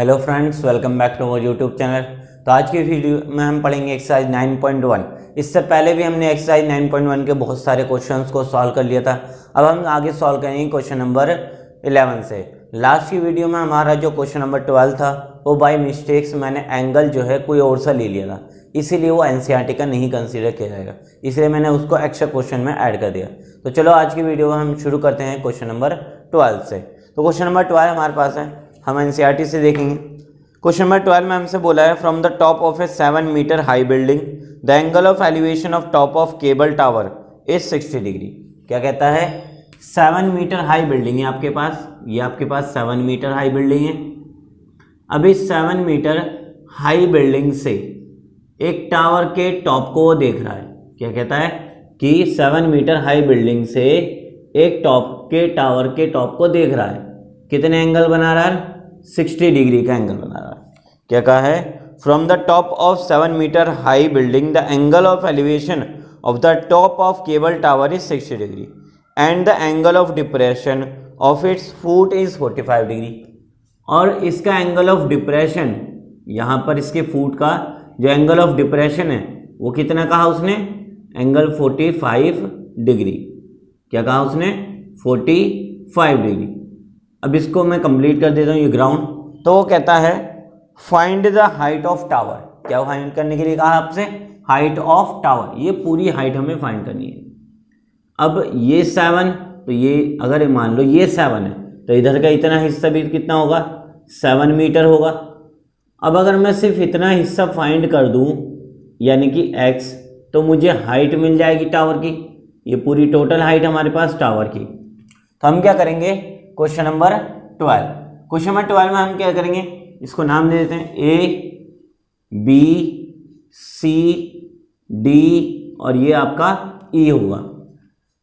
Hello friends, welcome back to our YouTube channel. तो आज की वीडियो में हम पढ़ेंगे एक्सरसाइज 9.1। इससे पहले भी हमने एक्सरसाइज 9.1 के बहुत सारे क्वेश्चंस को सॉल्व कर लिया था। अब हम आगे सॉल्व करेंगे क्वेश्चन नंबर 11 से। लास्ट की वीडियो में हमारा जो क्वेश्चन नंबर 12 था वो बाय मिस्टेक्स मैंने एंगल जो है कोई और सा ले लिया था, इसीलिए वो एनसीईआरटी का नहीं कंसीडर किया जाएगा, इसलिए मैंने उसको एक्स्ट्रा क्वेश्चन में ऐड कर दिया। तो चलो आज की वीडियो में हम शुरू करते हैं क्वेश्चन नंबर 12 से। तो क्वेश्चन नंबर 12 हमारे पास है, हम एनसीईआरटी से देखेंगे। क्वेश्चन नंबर 12 में हमसे बोला है from the top of a 7 metre high building the angle of elevation of top of cable tower is 60 degree. क्या कहता है? 7 मीटर हाई बिल्डिंग है आपके पास, ये आपके पास 7 मीटर हाई बिल्डिंग है। अभी 7 मीटर हाई बिल्डिंग से एक टावर के टॉप को वो देख रहा है। क्या कहता है कि 7 मीटर हाई बिल्डिंग से एक टावर के टॉप को देख रहा है। कितने एंगल बना रहा है? 60 डिग्री का एंगल बना रहा है। क्या कहा है? From the top of 7 metre high building the angle of elevation of the top of cable tower is 60 degree and the angle of depression of its foot is 45 degree. और इसका angle of depression, यहाँ पर इसके foot का जो angle of depression है वो कितना कहा उसने? Angle 45 degree. क्या कहा उसने? 45 डिग्री। अब इसको मैं कंप्लीट कर देता हूँ, ये ग्राउंड। तो वो कहता है find the height of tower. क्या फाइंड करने के लिए कहा आपसे? हाइट ऑफ टावर, ये पूरी हाइट हमें फाइंड करनी है। अब ये 7, तो ये अगर मान लो ये 7 है तो इधर का इतना हिस्सा भी कितना होगा? 7 मीटर होगा। अब अगर मैं सिर्फ इतना हिस्सा फाइंड कर दूं यानी कि x, तो मुझे हाइट मिल जाएगी टावर की। ये पूरी टोटल हाइट हमारे पास टावर की। तो हम क्या करेंगे? Question number 12। क्वेश्चन नंबर 12 में हम क्या करेंगे? इसको नाम दे देते हैं A, B, C, D और ये आपका E होगा।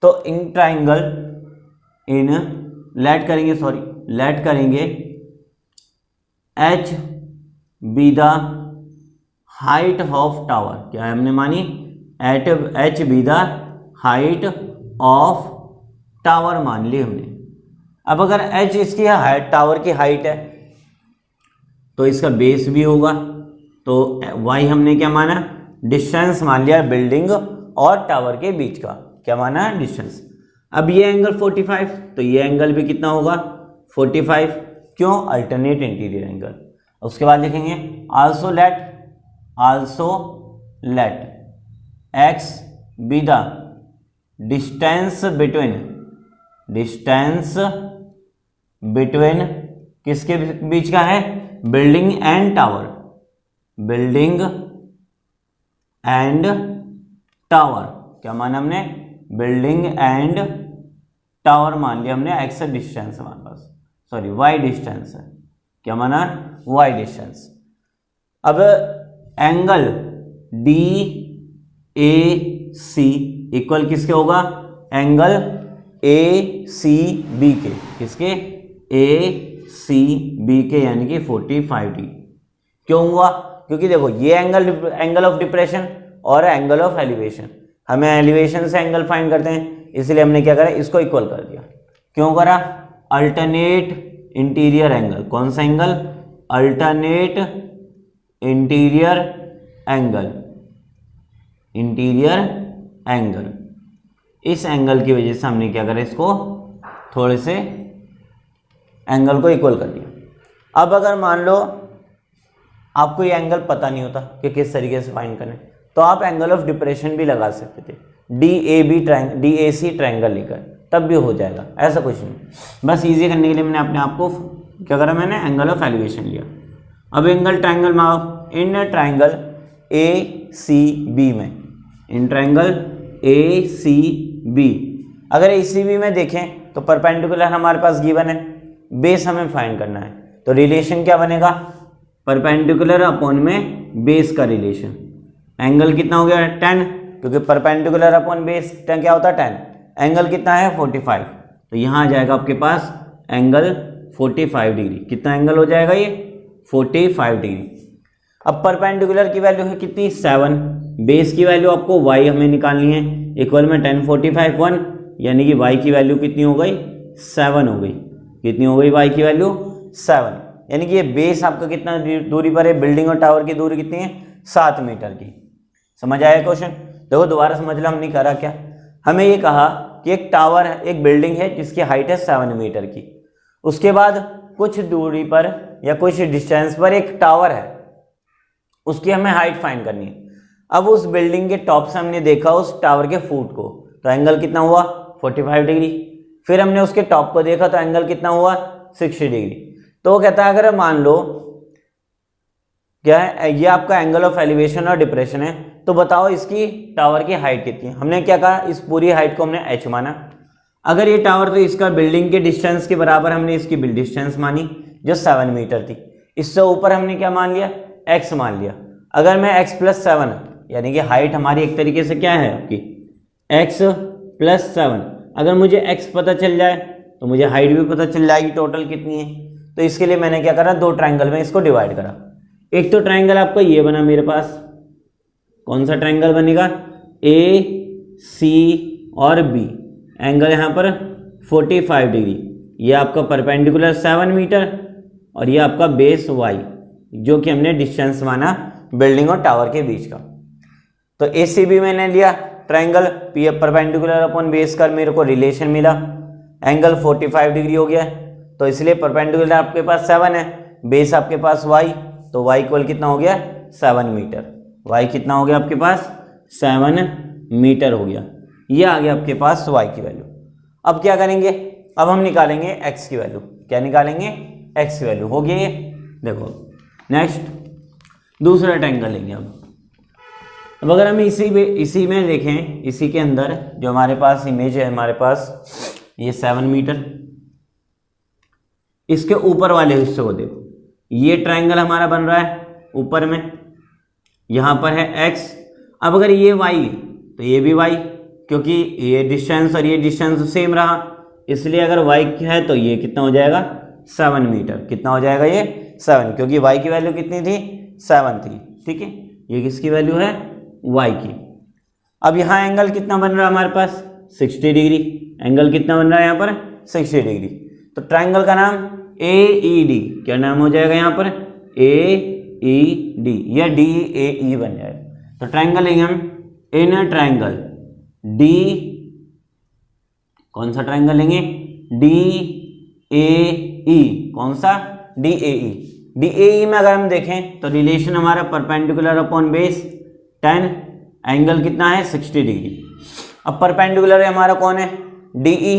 तो इन ट्राइंगल लेट करेंगे H be the height of tower. क्या है हमने मानी? H be the height of tower मान ली हमने। अब अगर H इसकी हाइट, टावर की हाइट है, तो इसका बेस भी होगा। तो Y हमने क्या माना? डिस्टेंस मान लिया बिल्डिंग और टावर के बीच का। क्या माना? डिस्टेंस। अब ये एंगल 45, तो ये एंगल भी कितना होगा? 45। क्यों? Alternate interior angle. उसके बाद लिखेंगे also let x be the distance between किसके बीच का है? Building and tower. क्या माना हमने? बिल्डिंग एंड टावर मान लिया हमने। एक्स डिस्टेंस हमारे पास, सॉरी वाई डिस्टेंस है। क्या माना? Y distance. अब angle D A C equal किसके होगा? एंगल ए सी बी के। किसके? ए सी बी के, यानी कि 45 डिग्री। क्यों हुआ? क्योंकि देखो ये एंगल ऑफ डिप्रेशन और एंगल ऑफ एलिवेशन, हमें एलिवेशन से एंगल फाइंड करते हैं, इसलिए हमने क्या करा? इसको इक्वल कर दिया। क्यों करा? Alternate interior angle. कौन सा एंगल? Alternate interior angle. इस एंगल की वजह से हमने क्या करा? इसको थोड़े से एंगल को इक्वल कर दिया। अब अगर मान लो आपको ये एंगल पता नहीं होता कि किस तरीके से फाइंड करें, तो आप एंगल ऑफ डिप्रेशन भी लगा सकते थे, DAC ट्रायंगल लेकर, तब भी हो जाएगा, ऐसा कुछ नहीं। बस इजी करने के लिए मैंने अपने आप को क्या करा? मैंने एंगल ऑफ एलिवेशन लिया। अब एंगल ट्रायंगल मारो इन ट्रायंगल ACB में, इन ट्रायंगल ACB। अगर ACB में देखें तो परपेंडिकुलर हमारे पास गिवन है, बेस हमें फाइंड करना है। तो रिलेशन क्या बनेगा? परपेंडिकुलर अपॉन में बेस का रिलेशन। एंगल कितना हो गया? 10, क्योंकि परपेंडिकुलर अपॉन बेस क्या होता है? 10। एंगल कितना है? 45। तो यहाँ आ जाएगा आपके पास एंगल 45 डिग्री। कितना एंगल हो जाएगा ये? 45 डिग्री। अब परपेंडिकुलर की वैल्यू है कितनी? 7। बेस की वैल्यू आपको y हमें निकालनी है, इक्वल में 10 45 1, यानी कि y की वैल्यू कितनी हो गई? 7 हो गई। कितनी हो गई y की वैल्यू? 7। यानी कि ये बेस आपका कितना दूरी पर है, बिल्डिंग और टावर की दूरी कितनी है, 7 मीटर की। समझ आया क्वेश्चन? देखो दोबारा समझ लो हमने करा क्या। हमें ये कहा कि एक टावर है, एक बिल्डिंग है जिसकी हाइट है 7 मीटर की, उसके बाद कुछ दूरी पर या कुछ डिस्टेंस पर एक टावर है, उसकी हमें हाइट फाइंड करनी है। अब उस बिल्डिंग के टॉप से हमने देखा उस टावर के फुट को, तो एंगल कितना हुआ, 45 डिग्री। फिर हमने उसके टॉप को देखा तो एंगल कितना हुआ, 60 डिग्री। तो वो कहता है अगर मान लो क्या है, ये आपका एंगल ऑफ एलिवेशन और डिप्रेशन है, तो बताओ इसकी टावर की हाइट कितनी है। हमने क्या कहा, इस पूरी हाइट को हमने h माना। अगर ये टावर तो इसका बिल्डिंग के डिस्टेंस के बराबर हमने इसकी बिल्ड डिस्टेंस मानी जो 7 मीटर थी। इससे ऊपर हमने क्या मान लिया, x मान लिया। अगर मैं x + 7 यानी कि हाइट हमारी एक तरीके से क्या है आपकी x + 7, अगर मुझे x पता चल जाए तो मुझे हाइट भी पता चल जाएगी टोटल कितनी है। तो इसके लिए मैंने क्या करा, 2 ट्रायंगल में इसको डिवाइड करा। एक तो ट्रायंगल आपका ये बना मेरे पास, कौन सा ट्रायंगल बनेगा, AC और B, एंगल यहाँ पर 45 डिग्री, ये आपका परपेंडिकुलर 7 मीटर और ये आपका बेस y, जो कि हमने डिस्टेंस माना बिल्डिंग और टावर के बीच का। तो ACB मैंने लिया triangle, P perpendicular upon base का मेरे को रिलेशन मिला, एंगल 45 डिग्री हो गया। तो इसलिए परपेंडिकुलर आपके पास 7 है, बेस आपके पास y, तो y इक्वल कितना हो गया, 7 मीटर। y कितना हो गया आपके पास, 7 मीटर हो गया। ये आ गया आपके पास y की वैल्यू। अब क्या करेंगे, अब हम निकालेंगे x की वैल्यू। क्या निकालेंगे, x की वैल्यू हो गई ये। देखो नेक्स्ट दूसरा ट्रायंगल लेंगे। अब अगर हम इसी में देखें, इसी के अंदर जो हमारे पास इमेज है, हमारे पास ये 7 मीटर, इसके ऊपर वाले हिस्से को देखो, ये ट्रायंगल हमारा बन रहा है ऊपर में, यहाँ पर है x। अब अगर ये y तो ये भी y, क्योंकि ये डिस्टेंस और ये डिस्टेंस सेम रहा, इसलिए अगर y है तो ये कितना हो जाएगा, 7 मीटर। कितना हो जाएगा ये, 7, क्योंकि y की वैल्यू कितनी थी, 7 थी। ठीक है, ये किसकी वैल्यू है, y की। अब यहाँ एंगल कितना बन रहा है हमारे पास, 60 डिग्री। एंगल कितना बन रहा है यहाँ पर, 60 डिग्री। तो ट्रायंगल का नाम AED, क्या नाम हो जाएगा यहाँ पर, AED या DAE बन जाएगा। तो ट्रायंगल लेंगे हम, इन ट्रायंगल D, कौन सा ट्रायंगल लेंगे, DAE, कौन सा, DAE। DAE में अगर हम देखें तो रिलेशन हमारा परपेंडिकुलर अपॉन बेस 10, एंगल कितना है, 60 डिग्री। अब परपेंडिकुलर हमारा कौन है, DE,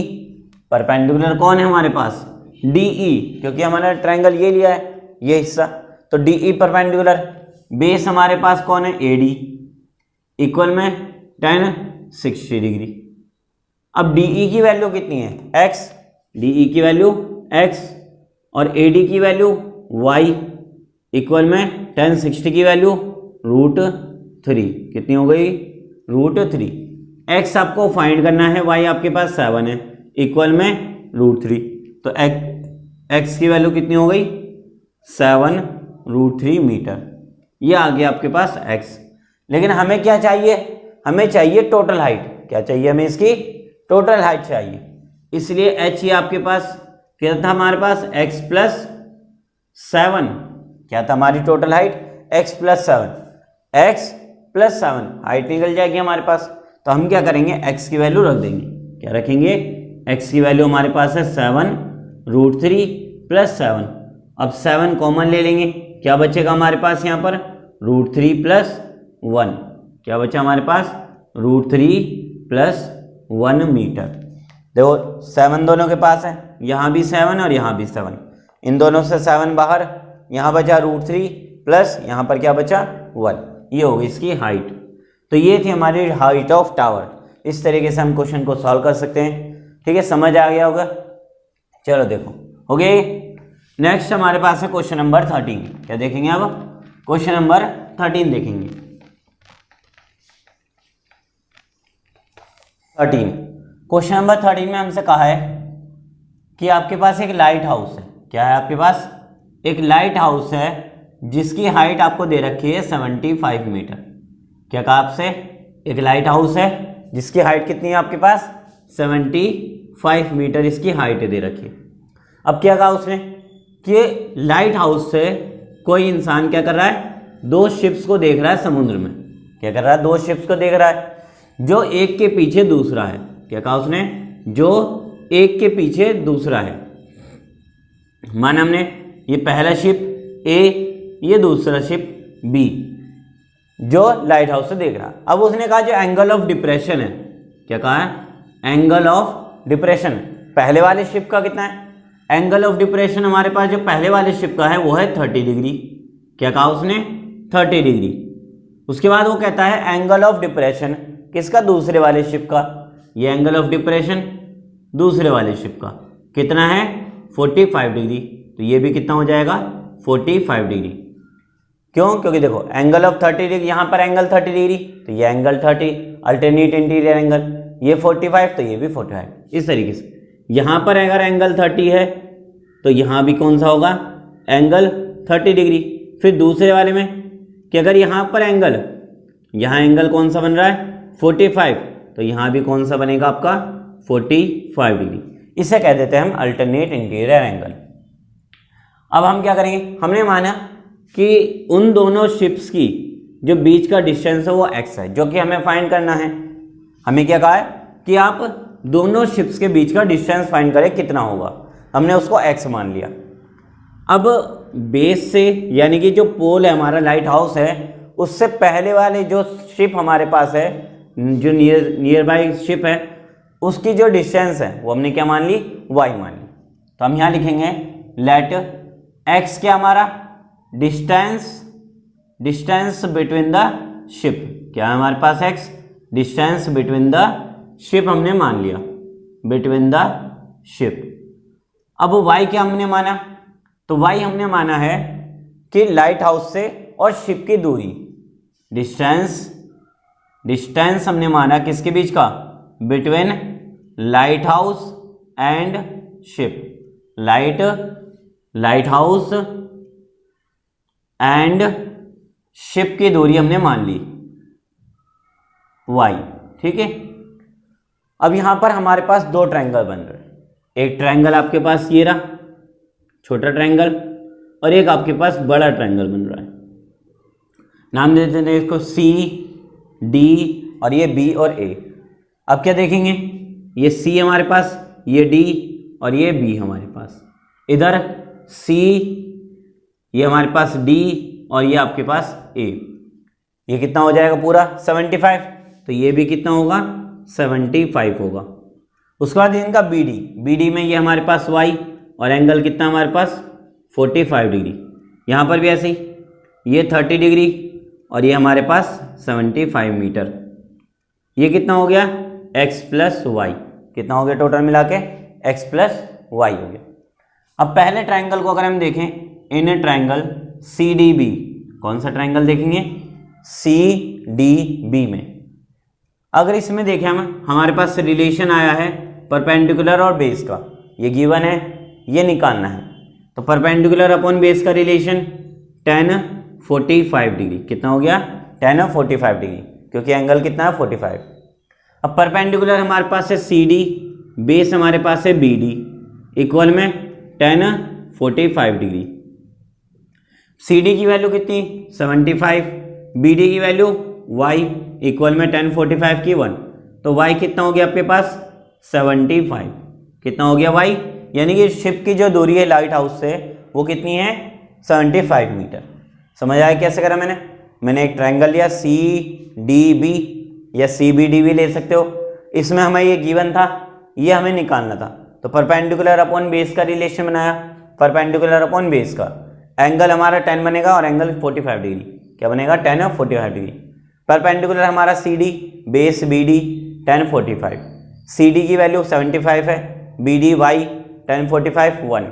परपेंडिकुलर कौन है हमारे पास, DE, क्योंकि हमारा ट्रायंगल ये लिया है, ये हिस्सा, तो DE परपेंडिकुलर। बेस हमारे पास कौन है, AD, इक्वल में 10 60 डिग्री। अब DE की वैल्यू कितनी है, x, DE की वैल्यू x और AD की वैल्यू y, इक्वल में 10 60 की वैल्यू √3, कितनी हो गई, √3। x आपको फाइंड करना है, y आपके पास 7 है, इक्वल में √3। तो x की वैल्यू कितनी हो गई, 7 √3 मीटर। ये आ गया आपके पास x। लेकिन हमें क्या चाहिए, हमें चाहिए टोटल हाइट। क्या चाहिए हमें, इसकी टोटल हाइट चाहिए। इसलिए h ये आपके पास क्या था हमारे पास, x + 7, क्या था हमारी total height, x + 7, x + 7 height निकल जाएगी हमारे पास। तो हम क्या करेंगे, x की वैल्यू रख देंगे। क्या रखेंगे, x की वैल्यू हमारे पास है 7 √3 + 7। अब 7 कॉमन ले लेंगे, क्या बचेगा हमारे पास यहाँ पर, √3 + 1, क्या बचा हमारे पास, √3 + 1 मीटर। देखो 7 दोनों के पास है, यहाँ भी 7 और यहाँ भी 7, इन दोनों से 7 बाहर, यहाँ बचा √3 प्लस यहाँ पर क्या बचा, 1। ये होगी इसकी हाइट। तो ये थी हमारी हाइट ऑफ टावर। इस तरीके से हम क्वेश्चन को सॉल्व कर सकते हैं। ठीक है, समझ आ गया होगा। चलो देखो हो गया। नेक्स्ट हमारे पास है क्वेश्चन नंबर 13। क्या देखेंगे अब, क्वेश्चन नंबर 13 देखेंगे। 13 क्वेश्चन नंबर 13 में हमसे कहा है कि आपके पास एक लाइट हाउस है। क्या है आपके पास, एक लाइट हाउस है जिसकी हाइट आपको दे रखी है 75 मीटर। क्या कहा आपसे, एक लाइट हाउस है जिसकी हाइट कितनी है आपके पास, 75 मीटर इसकी हाइट दे रखी है। अब क्या कहा उसने कि लाइट हाउस से कोई इंसान क्या कर रहा है, 2 शिप्स को देख रहा है समुद्र में। क्या कर रहा है, 2 शिप्स को देख रहा है जो एक के पीछे दूसरा है। क्या कहा उसने, जो एक के पीछे दूसरा है। माना हमने ये पहला शिप ए, ये दूसरा शिप बी, जो लाइट हाउस से देख रहा है। अब उसने कहा जो एंगल ऑफ डिप्रेशन है, क्या कहा है, एंगल ऑफ डिप्रेशन पहले वाले शिप का कितना है, एंगल ऑफ डिप्रेशन हमारे पास जो पहले वाले शिप का है वो है 30 डिग्री। क्या कहा उसने, 30 डिग्री। उसके बाद वो कहता है एंगल ऑफ डिप्रेशन किसका, दूसरे वाले शिप का। ये एंगल ऑफ डिप्रेशन दूसरे वाले शिप का कितना है, 45 डिग्री। तो ये भी कितना हो जाएगा, 45 डिग्री। क्यों, क्योंकि देखो एंगल ऑफ 30 डिग्री, यहाँ पर एंगल 30 डिग्री, तो ये एंगल 30, अल्टरनेट इंटीरियर एंगल, ये 45, तो ये भी 45। इस तरीके से यहाँ पर अगर एंगल 30 है तो यहाँ भी कौन सा होगा, एंगल 30 डिग्री। फिर दूसरे वाले में कि अगर यहाँ पर एंगल, यहाँ एंगल कौन सा बन रहा है, 45, तो यहाँ भी कौन सा बनेगा आपका, 45 डिग्री। इसे कह देते हैं हम अल्टरनेट इंटीरियर एंगल। अब हम क्या करेंगे, हमने माना कि उन दोनों शिप्स की जो बीच का डिस्टेंस है वो x है, जो कि हमें फाइंड करना है। हमें क्या कहा है कि आप दोनों शिप्स के बीच का डिस्टेंस फाइंड करें कितना होगा, हमने उसको x मान लिया। अब बेस से, यानी कि जो पोल है हमारा लाइट हाउस है, उससे पहले वाले जो शिप हमारे पास है, जो नियर बाई शिप है, उसकी जो डिस्टेंस है वो हमने क्या मान ली, y मान ली। तो हम यहाँ लिखेंगे लेट x क्या हमारा, डिस्टेंस बिटवीन द शिप। क्या है हमारे पास x, distance between the ship हमने मान लिया, बिटवीन द शिप। अब y क्या हमने माना, तो y हमने माना है कि लाइट हाउस से और शिप की दूरी, डिस्टेंस हमने माना किसके बीच का, between light house and ship, light house and ship की दूरी हमने मान ली y। ठीक है। अब यहां पर हमारे पास 2 ट्रायंगल बन रहे हैं। एक ट्रायंगल आपके पास ये रहा, छोटा ट्रायंगल, और एक आपके पास बड़ा ट्रायंगल बन रहा है। नाम दे देते हैं इसको C, D, और ये B और A। अब क्या देखेंगे, ये C हमारे पास, ये D और ये B हमारे पास। इधर C, ये हमारे पास D और ये आपके पास A। ये कितना हो जाएगा पूरा 75, तो ये भी कितना होगा 75 होगा। उसके बाद इनका BD में ये हमारे पास Y और एंगल कितना हमारे पास 45 डिग्री। यहाँ पर भी ऐसे ही, ये 30 डिग्री और ये हमारे पास 75 मीटर। ये कितना हो गया x प्लस वाई, कितना हो गया टोटल मिला के x प्लस वाई हो गया। अब पहले ट्रायंगल को अगर हम देखें, इन ट्रायंगल CDB, कौन सा ट्रायंगल देखेंगे, CDB में अगर इसमें देखें हम, हमारे पास रिलेशन आया है परपेंडिकुलर और बेस का, ये गिवन है, ये निकालना है। तो परपेंडिकुलर अपॉन बेस का रिलेशन tan 45 डिग्री, कितना हो गया tan 45 डिग्री, क्योंकि एंगल कितना है 45। अब परपेंडिकुलर हमारे पास है CD, बेस हमारे पास है BD, इक्वल में tan 45 डिग्री। CD की वैल्यू कितनी 75, BD की वैल्यू y, इक्वल में tan 45 की 1, तो y कितना हो गया आपके पास 75। कितना हो गया y, यानी कि शिप की जो दूरी है लाइट हाउस से वो कितनी है 75 मीटर। समझ आया कैसे करा मैंने एक ट्रायंगल लिया CDB या CBD भी ले सकते हो। इसमें हमें ये गिवन था, ये हमें निकालना था। तो परपेंडिकुलर अपॉन बेस का रिलेशन बनाया, परपेंडिकुलर अपॉन बेस का एंगल हमारा 10 बनेगा और एंगल 45 डिग्री, क्या बनेगा tan 45 डिग्री। परपेंडिकुलर हमारा CD, base BD tan 45, CD की वैल्यू 75 है, BD y tan 45 1,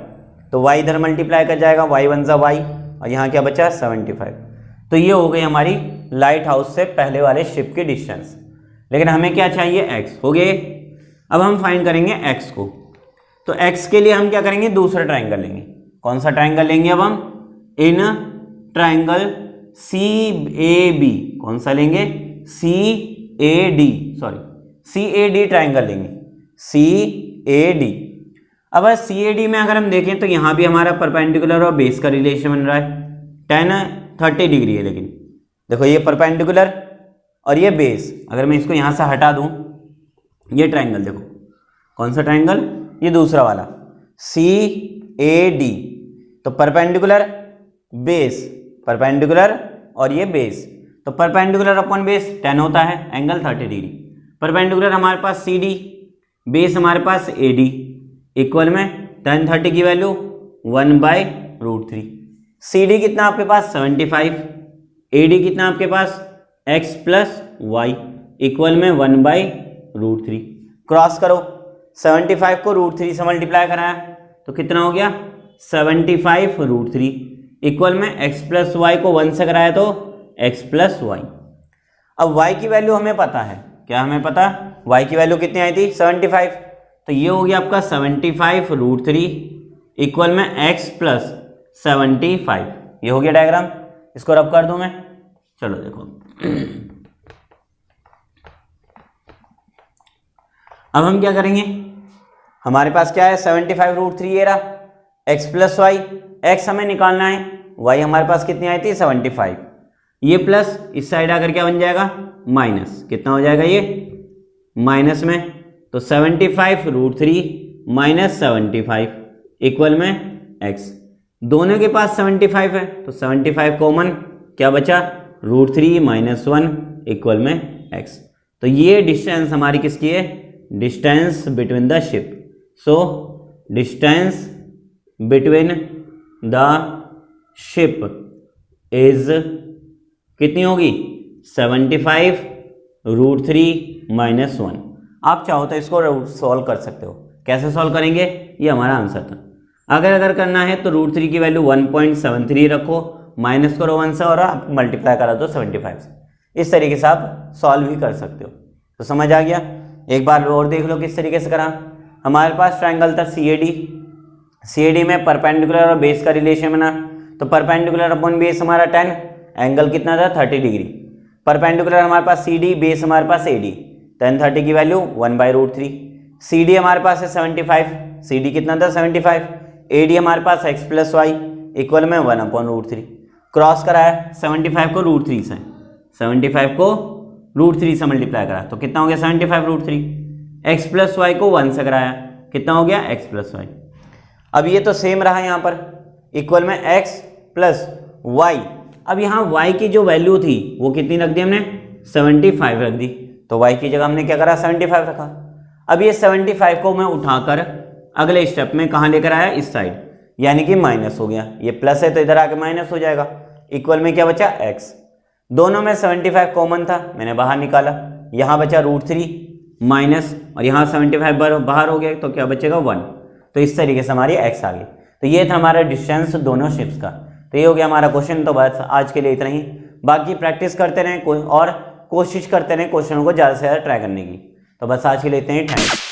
तो y इधर मल्टीप्लाई कर जाएगा, y 1 सा y, और यहाँ क्या बचा 75। तो ये हो गई हमारी लाइट हाउस से पहले वाले शिप की डिस्टेंस। लेकिन हमें क्या चाहिए x, हो गए। अब हम फाइंड करेंगे x को। तो x के लिए हम क्या करेंगे, दूसरा ट्रायंगल लेंगे। कौन सा ट्रायंगल लेंगे अब हम, इन ट्रायंगल CAB, कौन सा लेंगे CAD ट्रायंगल लेंगे, CAD। अब CAD में अगर हम देखें तो यहाँ भी हमारा परपेंडिकुलर और बेस का रिलेशन बन रहा है। tan 30 डिग्री है, लेकिन देखो ये परपेंडिकुलर और ये बेस, अगर मैं इसको यहाँ से हटा दूँ, ये ट्राइंगल देखो कौन सा ट्राइंगल, ये दूसरा वाला CAD, तो परपेंडिकुलर बेस, परपेंडिकुलर और ये बेस, तो परपेंडिकुलर अपॉन बेस tan होता है एंगल 30 डिग्री। परपेंडिकुलर हमारे पास CD, बेस हमारे पास AD, इक्वल में tan 30 की वैल्यू 1/√3। CD कितना आपके पास 75, AD कितना आपके पास x प्लस वाई, इक्वल में 1/√3। क्रॉस करो, 75 को √3 से मल्टीप्लाई कराया तो कितना हो गया 75√3, इक्वल में x प्लस वाई को 1 से कराया तो x प्लस वाई। अब y की वैल्यू हमें पता है, क्या हमें पता, y की वैल्यू कितनी आई थी 75, तो ये हो गया आपका 75√3 इक्वल में x प्लस 75। ये हो गया डायग्राम, इसको रब कर दूं मैं, चलो देखो। अब हम क्या करेंगे, हमारे पास क्या है 75√3 ये रहा, x प्लस वाई, x हमें निकालना है, y हमारे पास कितनी आई थी 75, ये प्लस इस साइड आकर क्या बन जाएगा माइनस, कितना हो जाएगा ये माइनस में, तो 75√3 माइनस 75 इक्वल में x, दोनों के पास 75 है तो 75 कॉमन, क्या बचा √3 माइनस 1 इक्वल में x। तो ये डिस्टेंस हमारी किसकी है, distance between the ship, so distance between the ship is कितनी होगी 75√3 माइनस 1। आप चाहो तो इसको सॉल्व कर सकते हो, कैसे सॉल्व करेंगे, ये हमारा आंसर था। अगर करना है तो √3 की वैल्यू 1.73 रखो, माइनस करो 1 से और आप मल्टीप्लाई करा दो 75 से, इस तरीके से आप सॉल्व भी कर सकते हो। तो समझ आ गया, एक बार और देख लो किस तरीके से करा। हमारे पास ट्राइंगल था CAD में परपेंडिकुलर और बेस का रिलेशन बना, तो परपेंडिकुलर अपॉन बेस हमारा 10, एंगल कितना था 30 डिग्री। परपेंडिकुलर हमारे पास CD, बेस हमारे पास AD, tan 30 की वैल्यू 1/√3। CD हमारे पास है 75, CD कितना था 75, AD हमारे पास x प्लस वाई इक्वल में 1/√3। क्रॉस कराया 75 को √3 से, 75 को √3 से मल्टीप्लाई करा तो कितना हो गया 75√3, x प्लस वाई को 1 से कराया कितना हो गया x प्लस वाई। अब ये तो सेम रहा यहाँ पर, इक्वल में x प्लस वाई। अब यहाँ y की जो वैल्यू थी वो कितनी रख दी हमने 75 रख दी, तो y की जगह हमने क्या करा 75 रखा। अब ये 75 को मैं उठाकर अगले स्टेप में कहाँ लेकर आया, इस साइड, यानी कि माइनस हो गया, ये प्लस है तो इधर आके माइनस हो जाएगा, इक्वल में क्या बचा x। दोनों में 75 कॉमन था, मैंने बाहर निकाला, यहाँ बचा √3 माइनस, और यहाँ 75 बाहर हो गया तो क्या बचेगा 1, तो इस तरीके से हमारी x आ गई। तो ये था हमारा डिस्टेंस दोनों शिप्स का। तो ये हो गया हमारा क्वेश्चन। तो बस आज के लिए इतना ही, बाकी प्रैक्टिस करते रहें और कोशिश करते रहें क्वेश्चनों को ज़्यादा से ज़्यादा ट्राई करने की। तो बस आज के लिए इतना ही, थैंक यू।